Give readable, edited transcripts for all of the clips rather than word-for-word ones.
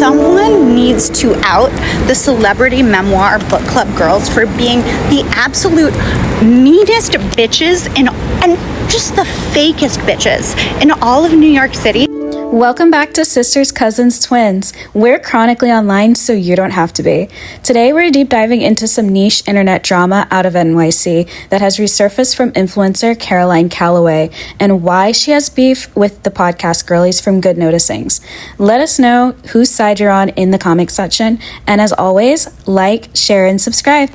someone needs to out the celebrity memoir book club girls for being the absolute meanest bitches and just the fakest bitches in all of New York City. Welcome back to Sisters, Cousins, Twins. We're chronically online so you don't have to be. Today we're deep diving into some niche internet drama out of NYC that has resurfaced from influencer Caroline Calloway and why she has beef with the podcast girlies from Good Noticings. Let us know whose side you're on in the comment section, and as always, like, share, and subscribe.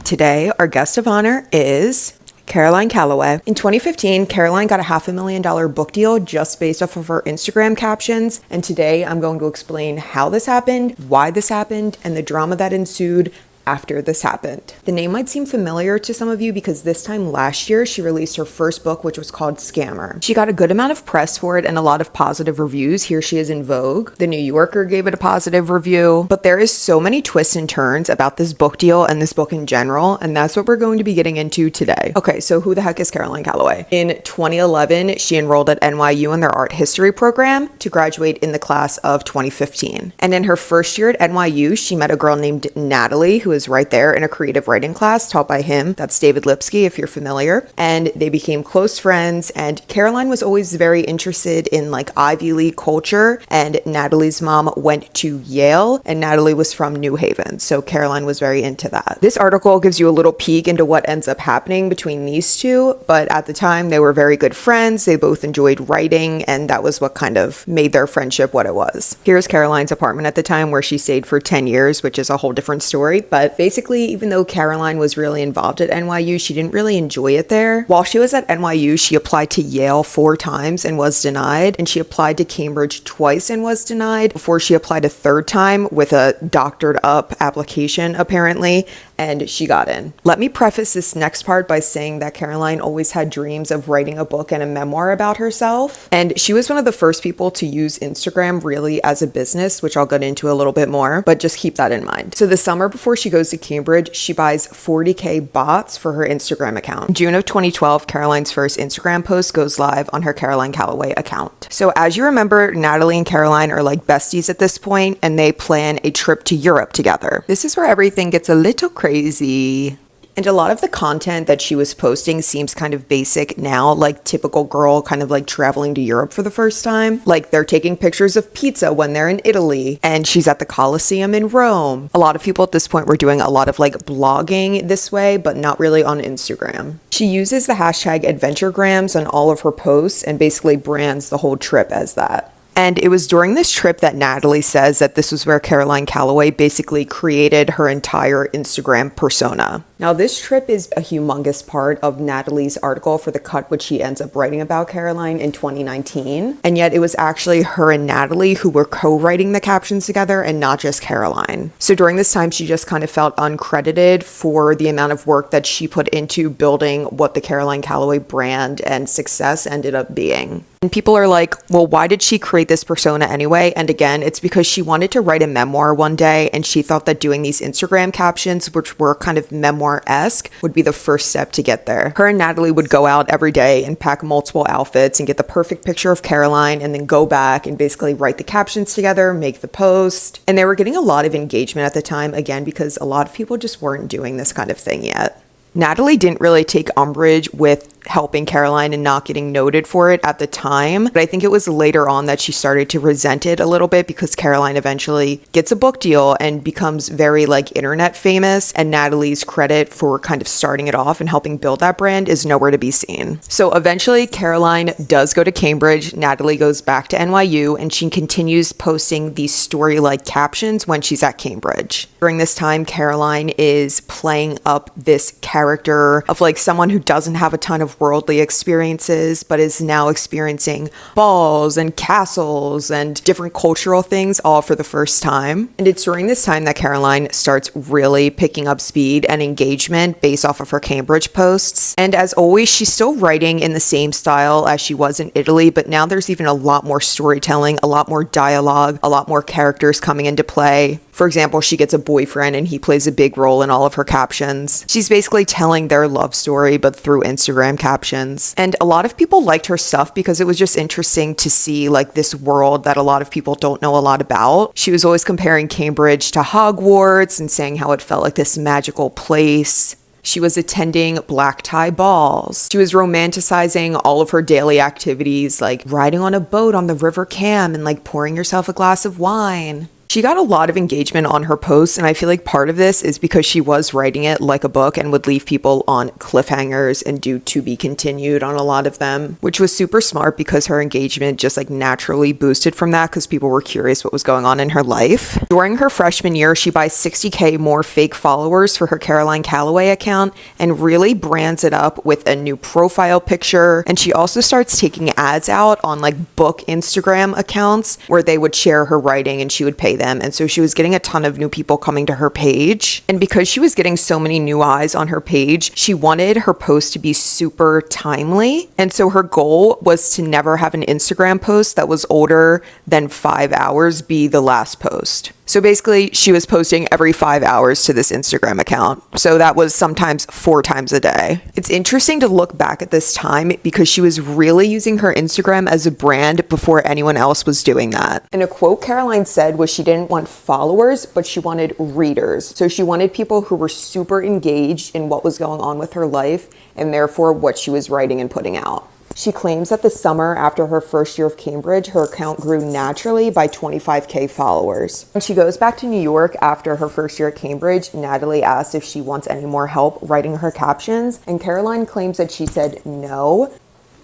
Today, our guest of honor is Caroline Calloway. In 2015, Caroline got a $500,000 book deal just based off of her Instagram captions. And today I'm going to explain how this happened, why this happened, and the drama that ensued after this happened. The name might seem familiar to some of you because this time last year, she released her first book, which was called Scammer. She got a good amount of press for it and a lot of positive reviews. Here she is in Vogue. The New Yorker gave it a positive review, but there is so many twists and turns about this book deal and this book in general, and that's what we're going to be getting into today. Okay, so who the heck is Caroline Calloway? In 2011, she enrolled at NYU in their art history program to graduate in the class of 2015. And in her first year at NYU, she met a girl named Natalie, who is right there in a creative writing class taught by him. That's David Lipsky, if you're familiar. And they became close friends. And Caroline was always very interested in like Ivy League culture. And Natalie's mom went to Yale, and Natalie was from New Haven. So Caroline was very into that. This article gives you a little peek into what ends up happening between these two. But at the time, they were very good friends. They both enjoyed writing, and that was what kind of made their friendship what it was. Here's Caroline's apartment at the time, where she stayed for 10 years, which is a whole different story. But basically, even though Caroline was really involved at NYU, she didn't really enjoy it there. While she was at NYU, she applied to Yale 4 times and was denied, and she applied to Cambridge twice and was denied before she applied a third time with a doctored up application, apparently, and she got in. Let me preface this next part by saying that Caroline always had dreams of writing a book and a memoir about herself, and she was one of the first people to use Instagram really as a business, which I'll get into a little bit more, but just keep that in mind. So the summer before she goes to Cambridge, she buys 40K bots for her Instagram account. In June of 2012, Caroline's first Instagram post goes live on her Caroline Calloway account. So as you remember, Natalie and Caroline are like besties at this point, and they plan a trip to Europe together. This is where everything gets a little crazy. And a lot of the content that she was posting seems kind of basic now, like typical girl kind of like traveling to Europe for the first time. Like they're taking pictures of pizza when they're in Italy, and she's at the Colosseum in Rome. A lot of people at this point were doing a lot of like blogging this way, but not really on Instagram. She uses the hashtag AdventureGrams on all of her posts and basically brands the whole trip as that. And it was during this trip that Natalie says that this was where Caroline Calloway basically created her entire Instagram persona. Now, this trip is a humongous part of Natalie's article for The Cut, which she ends up writing about Caroline in 2019. And yet it was actually her and Natalie who were co-writing the captions together and not just Caroline. So during this time, she just kind of felt uncredited for the amount of work that she put into building what the Caroline Calloway brand and success ended up being. And people are like, well, why did she create this persona anyway? And again, it's because she wanted to write a memoir one day, and she thought that doing these Instagram captions, which were kind of memoir-esque, would be the first step to get there. Her and Natalie would go out every day and pack multiple outfits and get the perfect picture of Caroline, and then go back and basically write the captions together, make the post. And they were getting a lot of engagement at the time, again, because a lot of people just weren't doing this kind of thing yet. Natalie didn't really take umbrage with helping Caroline and not getting noted for it at the time, but I think it was later on that she started to resent it a little bit because Caroline eventually gets a book deal and becomes very like internet famous, and Natalie's credit for kind of starting it off and helping build that brand is nowhere to be seen. So eventually Caroline does go to Cambridge, Natalie goes back to NYU, and she continues posting these story-like captions when she's at Cambridge. During this time, Caroline is playing up this character of like someone who doesn't have a ton of worldly experiences, but is now experiencing balls and castles and different cultural things all for the first time. And it's during this time that Caroline starts really picking up speed and engagement based off of her Cambridge posts. And as always, she's still writing in the same style as she was in Italy, but now there's even a lot more storytelling, a lot more dialogue, a lot more characters coming into play. For example, she gets a boyfriend and he plays a big role in all of her captions. She's basically telling their love story, but through Instagram captions. And a lot of people liked her stuff because it was just interesting to see like this world that a lot of people don't know a lot about. She was always comparing Cambridge to Hogwarts and saying how it felt like this magical place. She was attending black tie balls. She was romanticizing all of her daily activities, like riding on a boat on the River Cam and like pouring yourself a glass of wine. She got a lot of engagement on her posts, and I feel like part of this is because she was writing it like a book and would leave people on cliffhangers and do to be continued on a lot of them, which was super smart because her engagement just like naturally boosted from that because people were curious what was going on in her life. During her freshman year, she buys 60K more fake followers for her Caroline Calloway account and really brands it up with a new profile picture. And she also starts taking ads out on like book Instagram accounts where they would share her writing and she would pay them. And so she was getting a ton of new people coming to her page. And because she was getting so many new eyes on her page, she wanted her post to be super timely. And so her goal was to never have an Instagram post that was older than 5 hours be the last post. So basically, she was posting every 5 hours to this Instagram account. So that was sometimes 4 times a day. It's interesting to look back at this time because she was really using her Instagram as a brand before anyone else was doing that. And a quote Caroline said was she didn't want followers, but she wanted readers. So she wanted people who were super engaged in what was going on with her life and therefore what she was writing and putting out. She claims that the summer after her first year of Cambridge, her account grew naturally by 25K followers. When she goes back to New York after her first year at Cambridge, Natalie asks if she wants any more help writing her captions, and Caroline claims that she said no.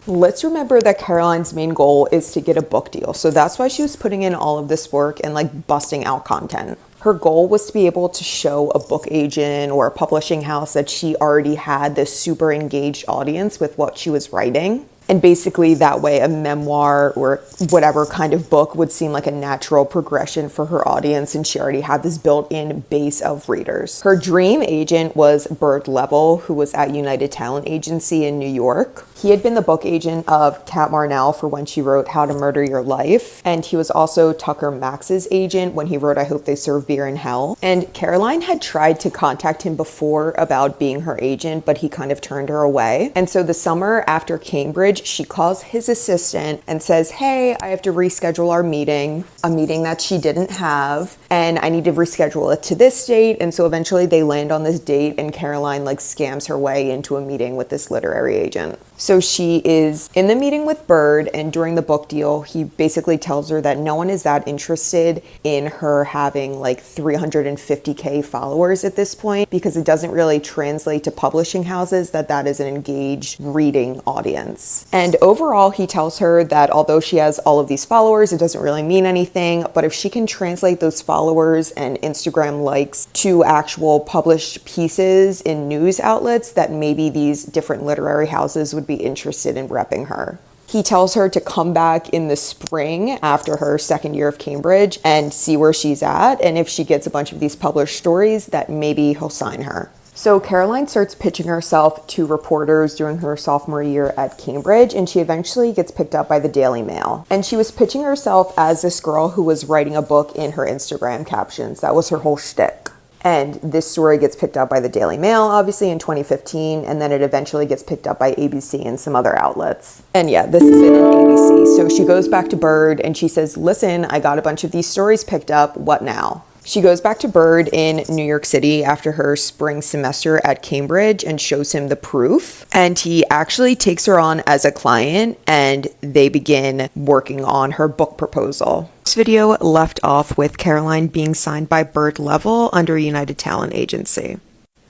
Let's remember that Caroline's main goal is to get a book deal, so that's why she was putting in all of this work and like busting out content. Her goal was to be able to show a book agent or a publishing house that she already had this super engaged audience with what she was writing. And basically that way a memoir or whatever kind of book would seem like a natural progression for her audience, and she already had this built-in base of readers. Her dream agent was Bird Level, who was at United Talent Agency in New York. He had been the book agent of Kat Marnell for when she wrote How to Murder Your Life. And he was also Tucker Max's agent when he wrote I Hope They Serve Beer in Hell. And Caroline had tried to contact him before about being her agent, but he kind of turned her away. And so the summer after Cambridge, she calls his assistant and says, hey, I have to reschedule our meeting, a meeting that she didn't have, and I need to reschedule it to this date. And so eventually they land on this date and Caroline like scams her way into a meeting with this literary agent. So she is in the meeting with Bird, and during the book deal, he basically tells her that no one is that interested in her having like 350K followers at this point because it doesn't really translate to publishing houses that is an engaged reading audience. And overall, he tells her that although she has all of these followers, it doesn't really mean anything, but if she can translate those followers and Instagram likes to actual published pieces in news outlets, that maybe these different literary houses would be interested in repping her. He tells her to come back in the spring after her second year of Cambridge and see where she's at, and if she gets a bunch of these published stories, that maybe he'll sign her. So Caroline starts pitching herself to reporters during her sophomore year at Cambridge, and she eventually gets picked up by the Daily Mail. And she was pitching herself as this girl who was writing a book in her Instagram captions. That was her whole shtick. And this story gets picked up by the Daily Mail, obviously, in 2015, and then it eventually gets picked up by ABC and some other outlets. And yeah, this is it in ABC. So she goes back to Bird and she says, listen, I got a bunch of these stories picked up. What now? She goes back to Bird in New York City after her spring semester at Cambridge and shows him the proof. And he actually takes her on as a client and they begin working on her book proposal. This video left off with Caroline being signed by Bird Level under United Talent Agency.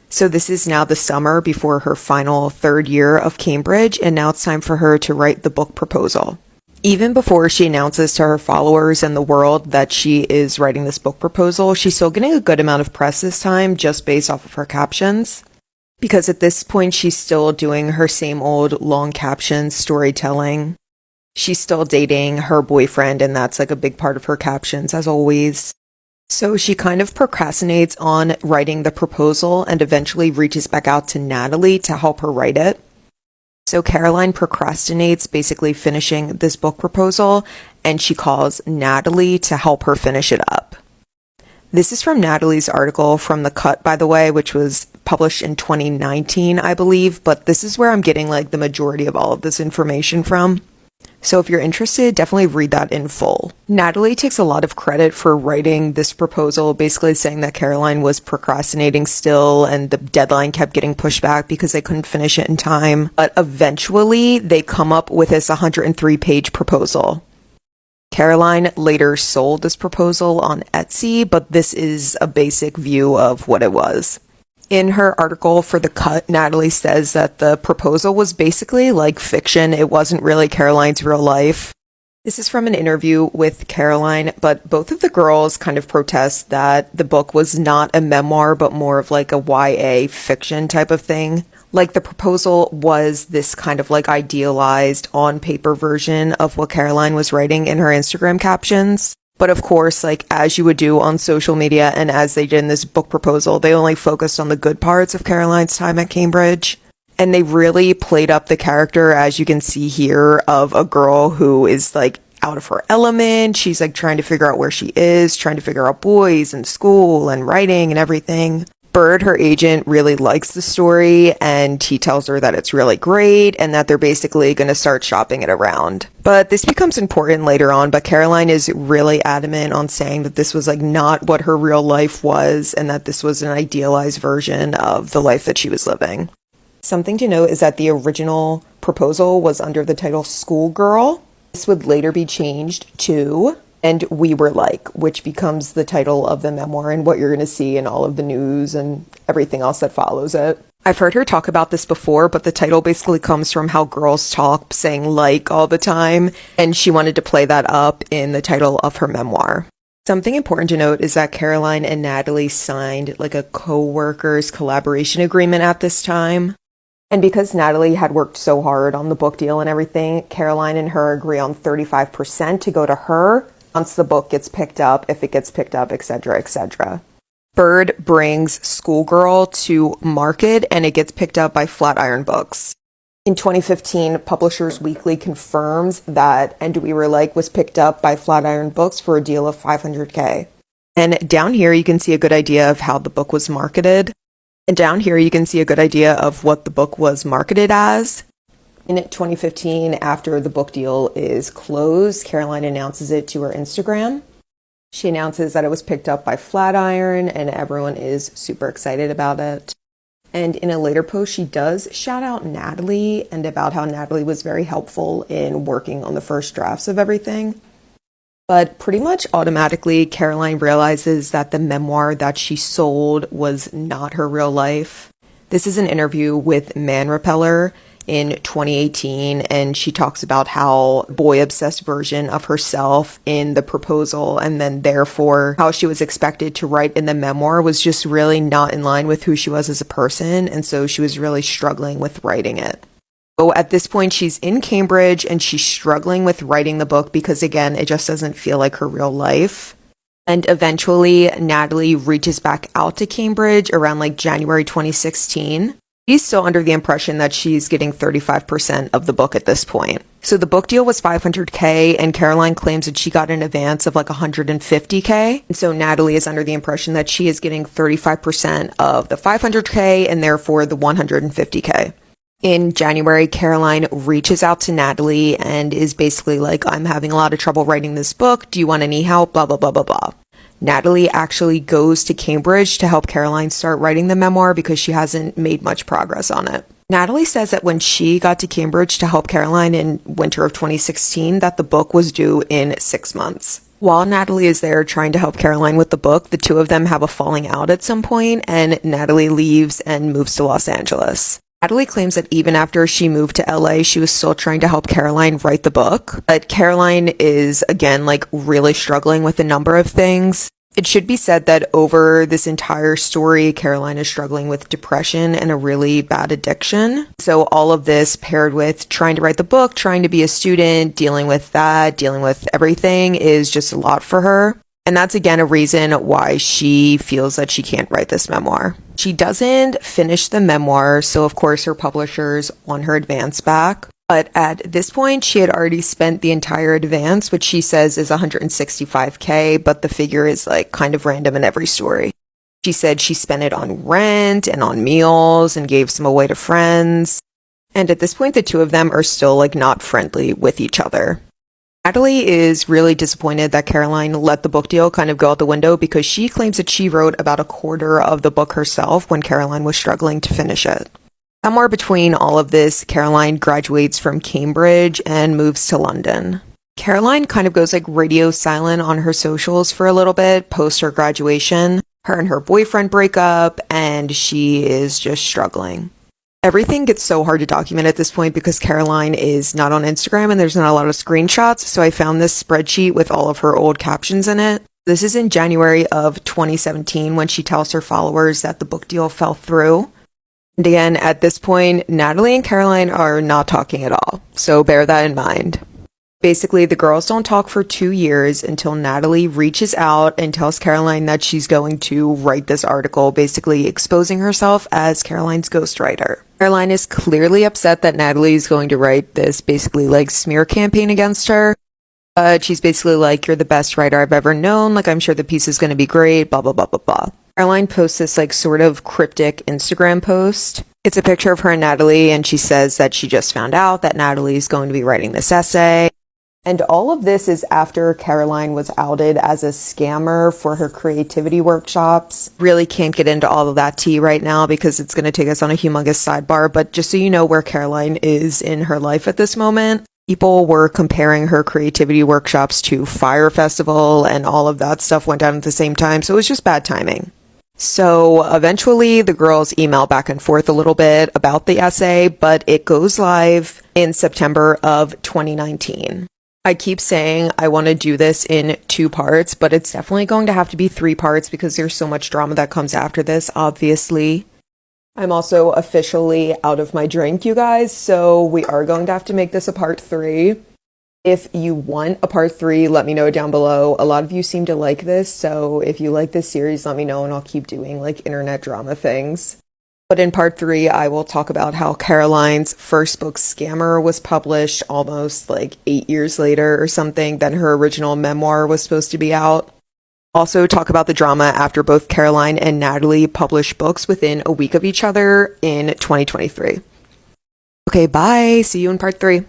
So this is now the summer before her final third year of Cambridge, and now it's time for her to write the book proposal. Even before she announces to her followers and the world that she is writing this book proposal, she's still getting a good amount of press this time just based off of her captions. Because at this point, she's still doing her same old long captions storytelling. She's still dating her boyfriend, and that's like a big part of her captions, as always. So she kind of procrastinates on writing the proposal and eventually reaches back out to Natalie to help her write it. So Caroline procrastinates basically finishing this book proposal, and she calls Natalie to help her finish it up. This is from Natalie's article from The Cut, by the way, which was published in 2019, I believe, but this is where I'm getting like the majority of all of this information from. So if you're interested, definitely read that in full. Natalie takes a lot of credit for writing this proposal, basically saying that Caroline was procrastinating still and the deadline kept getting pushed back because they couldn't finish it in time. But eventually they come up with this 103-page proposal. Caroline later sold this proposal on Etsy, but this is a basic view of what it was. In her article for The Cut, Natalie says that the proposal was basically like fiction. It wasn't really Caroline's real life. This is from an interview with Caroline, but both of the girls kind of protest that the book was not a memoir, but more of like a YA fiction type of thing. Like the proposal was this kind of like idealized on paper version of what Caroline was writing in her Instagram captions. But of course, like as you would do on social media and as they did in this book proposal, they only focused on the good parts of Caroline's time at Cambridge. And they really played up the character, as you can see here, of a girl who is like out of her element. She's like trying to figure out where she is, trying to figure out boys and school and writing and everything. Bird, her agent, really likes the story, and he tells her that it's really great and that they're basically going to start shopping it around. But this becomes important later on, but Caroline is really adamant on saying that this was like not what her real life was and that this was an idealized version of the life that she was living. Something to note is that the original proposal was under the title Schoolgirl. This would later be changed to And We Were Like, which becomes the title of the memoir and what you're going to see in all of the news and everything else that follows it. I've heard her talk about this before, but the title basically comes from how girls talk saying like all the time, and she wanted to play that up in the title of her memoir. Something important to note is that Caroline and Natalie signed like a co-workers collaboration agreement at this time. And because Natalie had worked so hard on the book deal and everything, Caroline and her agree on 35% to go to her once the book gets picked up, if it gets picked up, etc., etc. Bird brings Schoolgirl to market and it gets picked up by Flatiron Books. In 2015, Publishers Weekly confirms that And We Were Like was picked up by Flatiron Books for a deal of $500K. And down here you can see a good idea of how the book was marketed. And down here you can see a good idea of what the book was marketed as. In 2015, after the book deal is closed, Caroline announces it to her Instagram. She announces that it was picked up by Flatiron and everyone is super excited about it. And in a later post, she does shout out Natalie and about how Natalie was very helpful in working on the first drafts of everything. But pretty much automatically, Caroline realizes that the memoir that she sold was not her real life. This is an interview with Man Repeller in 2018, and she talks about how boy-obsessed version of herself in the proposal, and then therefore how she was expected to write in the memoir was just really not in line with who she was as a person, and so she was really struggling with writing it. So at this point, she's in Cambridge, and she's struggling with writing the book because, again, it just doesn't feel like her real life. And eventually, Natalie reaches back out to Cambridge around like January 2016. She's still under the impression that she's getting 35% of the book at this point. So the book deal was $500K, and Caroline claims that she got an advance of like $150K. And so Natalie is under the impression that she is getting 35% of the $500K and therefore the $150K. In January, Caroline reaches out to Natalie and is basically like, I'm having a lot of trouble writing this book. Do you want any help? Blah, blah, blah, blah, blah. Natalie actually goes to Cambridge to help Caroline start writing the memoir because she hasn't made much progress on it. Natalie says that when she got to Cambridge to help Caroline in winter of 2016, that the book was due in 6 months. While Natalie is there trying to help Caroline with the book, the two of them have a falling out at some point, and Natalie leaves and moves to Los Angeles. Natalie claims that even after she moved to LA, she was still trying to help Caroline write the book. But Caroline is, again, like really struggling with a number of things. It should be said that over this entire story, Caroline is struggling with depression and a really bad addiction. So all of this paired with trying to write the book, trying to be a student, dealing with that, dealing with everything is just a lot for her. And that's again a reason why she feels that she can't write this memoir. She doesn't finish the memoir, so of course her publishers want her advance back. But at this point, she had already spent the entire advance, which she says is $165K, but the figure is like kind of random in every story. She said she spent it on rent and on meals and gave some away to friends. And at this point, the two of them are still like not friendly with each other. Natalie is really disappointed that Caroline let the book deal kind of go out the window because she claims that she wrote about a quarter of the book herself when Caroline was struggling to finish it. Somewhere between all of this, Caroline graduates from Cambridge and moves to London. Caroline kind of goes like radio silent on her socials for a little bit post her graduation. Her and her boyfriend break up and she is just struggling. Everything gets so hard to document at this point because Caroline is not on Instagram and there's not a lot of screenshots, so I found this spreadsheet with all of her old captions in it. This is in January of 2017 when she tells her followers that the book deal fell through. And again, at this point, Natalie and Caroline are not talking at all, so bear that in mind. Basically, the girls don't talk for 2 years until Natalie reaches out and tells Caroline that she's going to write this article, basically exposing herself as Caroline's ghostwriter. Caroline is clearly upset that Natalie is going to write this basically like smear campaign against her. But she's basically like, you're the best writer I've ever known, like I'm sure the piece is going to be great, blah, blah, blah, blah, blah. Caroline posts this like sort of cryptic Instagram post. It's a picture of her and Natalie, and she says that she just found out that Natalie's going to be writing this essay. And all of this is after Caroline was outed as a scammer for her creativity workshops. Really can't get into all of that tea right now because it's going to take us on a humongous sidebar, but just so you know where Caroline is in her life at this moment, people were comparing her creativity workshops to Fire Festival and all of that stuff went down at the same time, so it was just bad timing. So eventually the girls email back and forth a little bit about the essay, but it goes live in September of 2019. I keep saying I want to do this in 2 parts, but it's definitely going to have to be 3 parts because there's so much drama that comes after this, obviously. I'm also officially out of my drink, you guys, so we are going to have to make this a part 3. If you want a part 3, let me know down below. A lot of you seem to like this, so if you like this series, let me know and I'll keep doing like internet drama things. But in part 3, I will talk about how Caroline's first book, Scammer, was published almost like 8 years later or something than her original memoir was supposed to be out. Also talk about the drama after both Caroline and Natalie published books within a week of each other in 2023. Okay, bye. See you in part 3.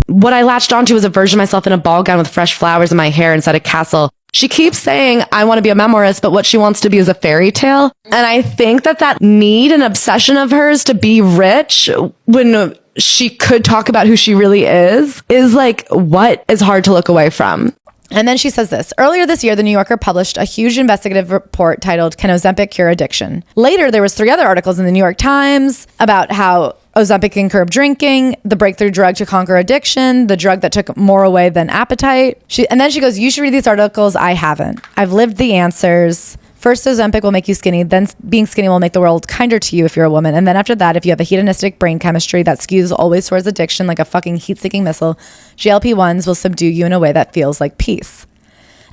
What I latched onto was a version of myself in a ball gown with fresh flowers in my hair inside a castle. She keeps saying, I want to be a memoirist, but what she wants to be is a fairy tale. And I think that need and obsession of hers to be rich when she could talk about who she really is like what is hard to look away from. And then she says this. Earlier this year, The New Yorker published a huge investigative report titled, Can Ozempic Cure Addiction? Later, there was 3 other articles in the New York Times about how Ozempic can curb drinking, the breakthrough drug to conquer addiction, the drug that took more away than appetite. And then she goes, you should read these articles. I haven't. I've lived the answers. First, Ozempic will make you skinny. Then being skinny will make the world kinder to you if you're a woman. And then after that, if you have a hedonistic brain chemistry that skews always towards addiction like a fucking heat-seeking missile, GLP-1s will subdue you in a way that feels like peace.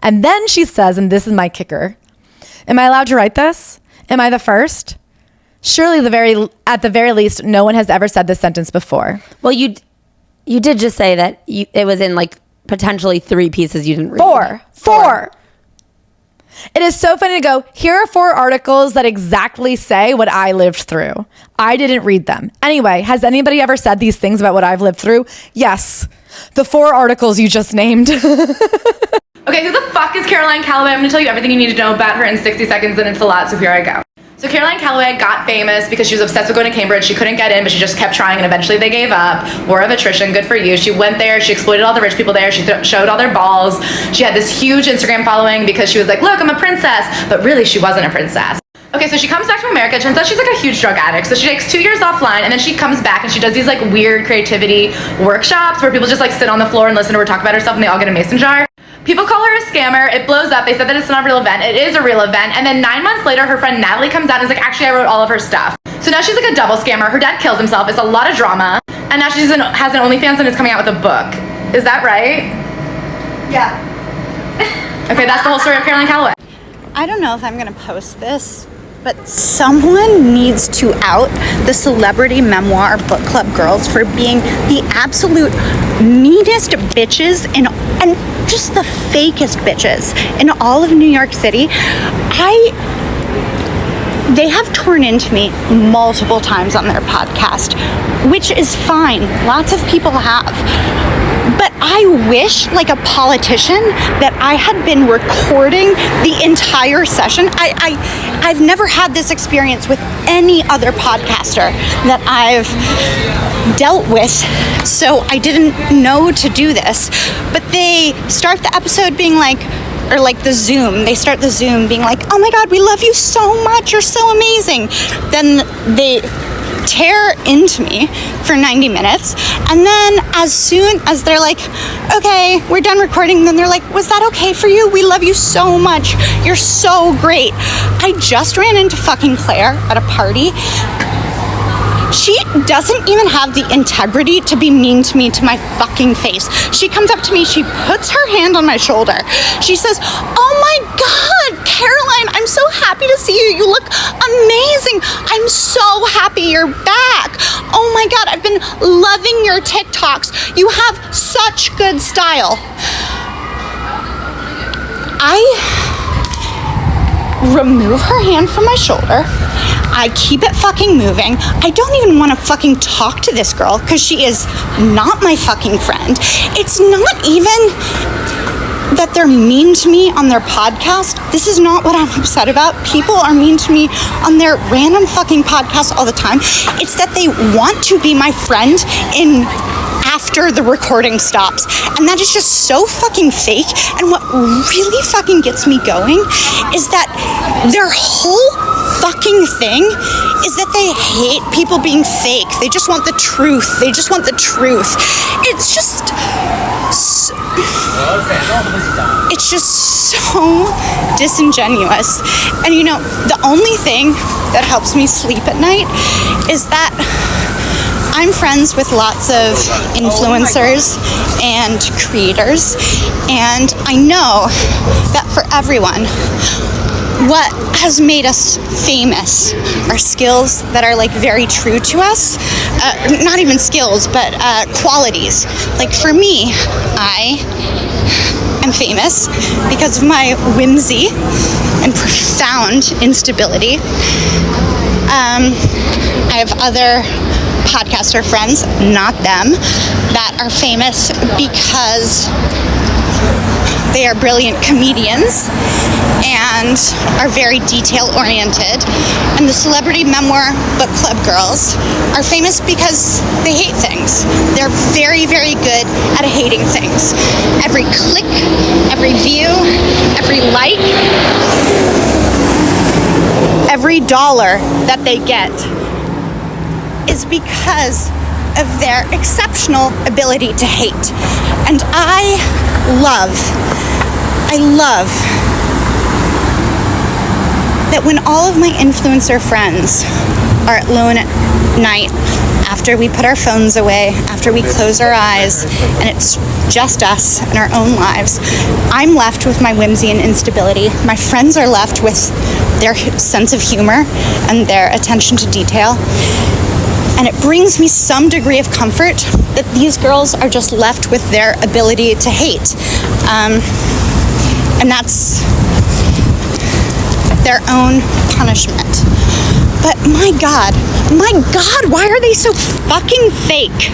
And then she says, and this is my kicker, am I allowed to write this? Am I the first? Surely at the very least, no one has ever said this sentence before. Well, you did just say that it was in like potentially 3 pieces you didn't read. Four. It is so funny to go, here are 4 articles that exactly say what I lived through. I didn't read them. Anyway, has anybody ever said these things about what I've lived through? Yes. The 4 articles you just named. Okay, who the fuck is Caroline Calloway? I'm gonna tell you everything you need to know about her in 60 seconds, and it's a lot, so here I go. So Caroline Calloway got famous because she was obsessed with going to Cambridge. She couldn't get in, but she just kept trying, and eventually they gave up. War of attrition, good for you. She went there, she exploited all the rich people there, she showed all their balls. She had this huge Instagram following because she was like, look, I'm a princess, but really she wasn't a princess. Okay, so she comes back to America. It turns out she's like a huge drug addict. So she takes 2 years offline, and then she comes back and she does these like weird creativity workshops where people just like sit on the floor and listen to her talk about herself, and they all get a mason jar. People call her a scammer. It blows up. They said that it's not a real event. It is a real event. And then 9 months later, her friend Natalie comes out and is like, actually, I wrote all of her stuff. So now she's like a double scammer. Her dad kills himself. It's a lot of drama. And now she has an OnlyFans and is coming out with a book. Is that right? Yeah. Okay, that's the whole story of Caroline Calloway. I don't know if I'm going to post this But someone needs to out the celebrity memoir book club girls for being the absolute meanest bitches and just the fakest bitches in all of New York City. They have torn into me multiple times on their podcast, which is fine. Lots of people have. But I wish, like a politician, that I had been recording the entire session. I've never had this experience with any other podcaster that I've dealt with, so I didn't know to do this. But they start the episode being like, or like the Zoom, they start the Zoom being like, oh my God, we love you so much, you're so amazing. Then they tear into me for 90 minutes, and then as soon as they're like, okay, we're done recording, then they're like, was that okay for you? We love you so much, you're so great. I just ran into fucking Claire at a party. She doesn't even have the integrity to be mean to me to my fucking face. She comes up to me, she puts her hand on my shoulder. She says, oh my God, Caroline, I'm so happy to see you. You look amazing. I'm so happy you're back. Oh my God, I've been loving your TikToks. You have such good style. I remove her hand from my shoulder. I keep it fucking moving. I don't even want to fucking talk to this girl because she is not my fucking friend. It's not even that they're mean to me on their podcast. This is not what I'm upset about. People are mean to me on their random fucking podcast all the time. It's that they want to be my friend after the recording stops, and that is just so fucking fake. And what really fucking gets me going is that their whole fucking thing is that they hate people being fake. They just want the truth. They just want the truth. It's just so disingenuous. And you know, the only thing that helps me sleep at night is that I'm friends with lots of influencers and creators, and I know that for everyone, what has made us famous are skills that are like very true to us. Not even skills, but qualities. Like for me, I am famous because of my whimsy and profound instability. I have other podcaster friends, not them, that are famous because they are brilliant comedians and are very detail oriented. And the celebrity memoir book club girls are famous because they hate things. They're very, very good at hating things. Every click, every view, every like, every dollar that they get is because of their exceptional ability to hate. And I love that when all of my influencer friends are alone at night, after we put our phones away, after we close our eyes, and it's just us and our own lives, I'm left with my whimsy and instability. My friends are left with their sense of humor and their attention to detail. And it brings me some degree of comfort that these girls are just left with their ability to hate. And that's their own punishment. But my God, why are they so fucking fake?